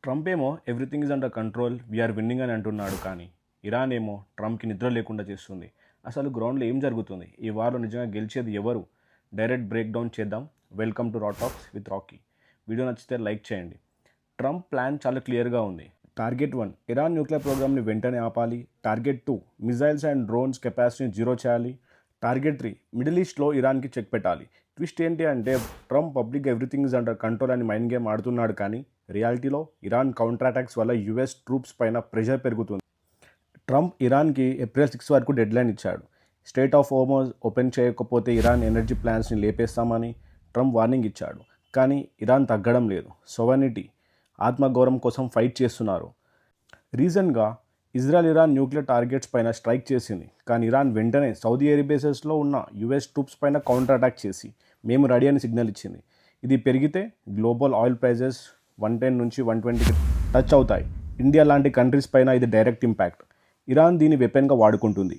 Trump ఏమో everything is under control we are winning అని అంటున్నాడు, కానీ ఇరాన్ ఏమో ట్రంప్కి నిద్ర లేకుండా చేస్తుంది. అసలు గ్రౌండ్లో ఏం జరుగుతుంది? ఈ వార్లో నిజంగా గెలిచేది ఎవరు? డైరెక్ట్ బ్రేక్ డౌన్ చేద్దాం. వెల్కమ్ టు రా టాక్స్ విత్ రాకీ. వీడియో నచ్చితే లైక్ చేయండి. ట్రంప్ ప్లాన్ చాలా క్లియర్గా ఉంది. టార్గెట్ 1, ఇరాన్ న్యూక్లియర్ ప్రోగ్రామ్ని వెంటనే ఆపాలి. టార్గెట్ 2, మిజైల్స్ అండ్ డ్రోన్స్ కెపాసిటీని జీరో చేయాలి. టార్గెట్ 3, మిడిల్ ఈస్ట్లో ఇరాన్కి చెక్ పెట్టాలి. ట్విస్ట్ ఏంటి అంటే Trump public everything is under control అని మైండ్ గేమ్ ఆడుతున్నాడు, కానీ రియాలిటీలో ఇరాన్ కౌంటర్ అటాక్స్ వల్ల యుఎస్ ట్రూప్స్ పైన ప్రెషర్ పెరుగుతుంది. ట్రంప్ ఇరాన్కి ఏప్రిల్ 6 వరకు డెడ్లైన్ ఇచ్చాడు. స్టేట్ ఆఫ్ హోర్ముజ్ ఓపెన్ చేయకపోతే ఇరాన్ ఎనర్జీ ప్లాన్స్ని లేపేస్తామని ట్రంప్ వార్నింగ్ ఇచ్చాడు. కానీ ఇరాన్ తగ్గడం లేదు. సోవెనిటీ, ఆత్మగౌరవం కోసం ఫైట్ చేస్తున్నారు. రీసెంట్గా ఇజ్రాయెల్ ఇరాన్ న్యూక్లియర్ టార్గెట్స్ పైన స్ట్రైక్ చేసింది, కానీ ఇరాన్ వెంటనే సౌదీ ఎయిర్ బేసెస్లో ఉన్న యుఎస్ ట్రూప్స్ పైన కౌంటర్ అటాక్ చేసి మేము రెడీ అని సిగ్నల్ ఇచ్చింది. ఇది పెరిగితే గ్లోబల్ ఆయిల్ ప్రైజెస్ 110 నుంచి 120కి టచ్ అవుతాయి. ఇండియా లాంటి కంట్రీస్ పైన ఇది డైరెక్ట్ ఇంపాక్ట్. ఇరాన్ దీన్ని వెపన్గా వాడుకుంటుంది.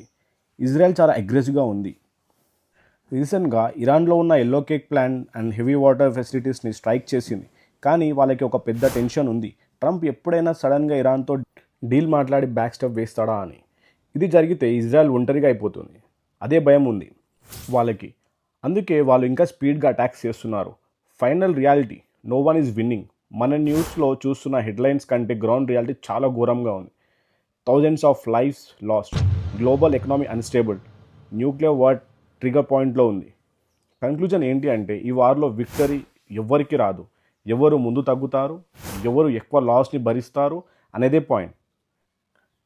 ఇజ్రాయెల్ చాలా అగ్రెసివ్గా ఉంది. రీసెంట్గా ఇరాన్లో ఉన్న yellow cake plant and heavy water ఫెసిలిటీస్ని స్ట్రైక్ చేసింది, కానీ వాళ్ళకి ఒక పెద్ద టెన్షన్ ఉంది. ట్రంప్ ఎప్పుడైనా సడన్గా ఇరాన్తో డీల్ మాట్లాడి బ్యాక్ స్టెప్ వేస్తాడా అని. ఇది జరిగితే ఇజ్రాయెల్ ఒంటరిగా అయిపోతుంది. అదే భయం ఉంది వాళ్ళకి. అందుకే వాళ్ళు ఇంకా స్పీడ్గా అటాక్స్ చేస్తున్నారు. Final reality, no one is winning. మన న్యూస్లో చూస్తున్న హెడ్లైన్స్ కంటే గ్రౌండ్ రియాలిటీ చాలా ఘోరంగా ఉంది. Thousands of lifes lost, global economy unstable, nuclear war trigger పాయింట్లో ఉంది. కన్క్లూజన్ ఏంటి అంటే ఈ వార్లో విక్టరీ ఎవరికి రాదు. ఎవరు ముందు తగ్గుతారు, ఎవరు ఎక్కువ లాస్ని భరిస్తారు అనేదే point.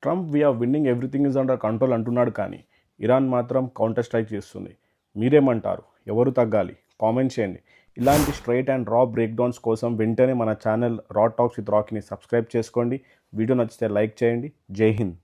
Trump we are winning everything is under control అంటున్నాడు, కానీ ఇరాన్ మాత్రం కౌంటర్ స్ట్రైక్ చేస్తుంది. మీరేమంటారు? ఎవరు తగ్గాలి? కామెంట్ చేయండి. ఇలాంటి స్ట్రైట్ అండ్ రా బ్రేక్ డౌన్స్ కోసం వెంటనే మన ఛానల్ రా టాక్స్ విత్ రాకీని సబ్స్క్రైబ్ చేసుకోండి. వీడియో నచ్చితే లైక్ చేయండి. జై హింద్.